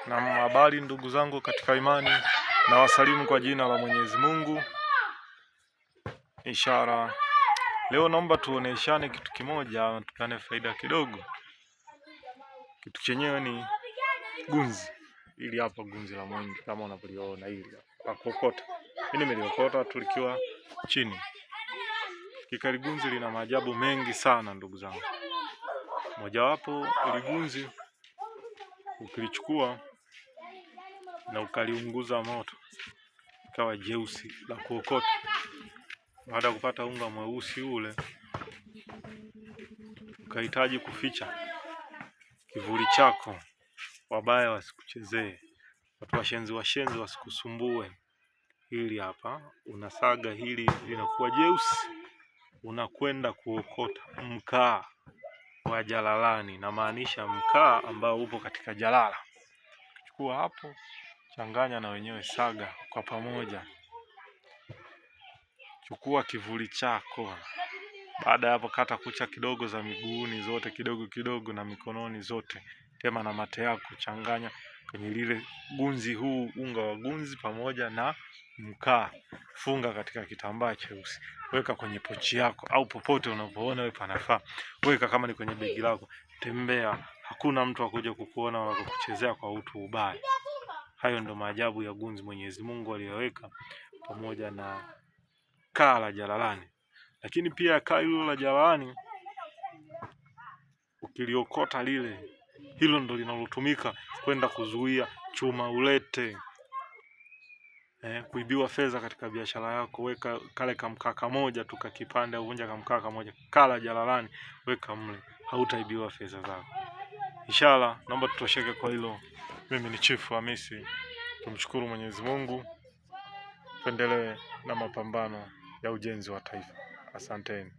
Na habari ndugu zangu katika imani, na wasalimu kwa jina la Mwenyezi Mungu. Ishara leo naomba tuoneshane kitu kimoja, tukane faida kidogo. Kitu chenyewe ni gunzi. Ili hapa gunzi la mwingi kama unavyoona hili la kokota. Mimi nimeliokota tulikiwa chini. Kikali gunzi lina maajabu mengi sana ndugu zangu. Mojawapo ili gunzi ukilichukua na ukaliunguza moto ikawa jeusi la kuokota. Baada ya kupata unga mweusi ule, ukahitaji kuficha kivuli chako, wabaya wasikuchezee, watu washenzi wasikusumbue. Hili hapa unasaga, hili linakuwa jeusi, unakwenda kuokota mkaa wa jalalani, na maanisha mkaa ambao upo katika jalala. Chukua hapo, changanya na wenyewe, saga kwa pamoja. Chukua kivuli chako. Baada ya hapo, kata kucha kidogo za miguuni zote kidogo kidogo, na mikononi zote. Tema na mate yako, changanya kwenye lile gunzi, huu unga wa gunzi pamoja na mkaa. Funga katika kitambaa cheusi. Weka kwenye pochi yako au popote unapoona wewe panafaa. Weka kama ni kwenye begi lako. Tembea, hakuna mtu akuja kukuona wala kukuchezea kwa utu ubaya. Hayo ndo maajabu ya gunzi Mwenyezi Mungu aliyoweka pamoja na kaa la jalalani. Lakini pia kaa hilo la jalalani ukiliokota lile, hilo ndo linalotumika kwenda kuzuia chuma ulete, kuibiwa fedha katika biashara yako. Weka kale kamkaka moja tu kakipande, uvunja kamkaka moja, kaa la jalalani, weka mle, hautaibiwa fedha zako. Inshallah, naomba tutosheke kwa hilo. Mimi ni Chief Hamisi. Tumshukuru Mwenyezi Mungu. Tuendelee na mapambano ya ujenzi wa taifa. Asanteni.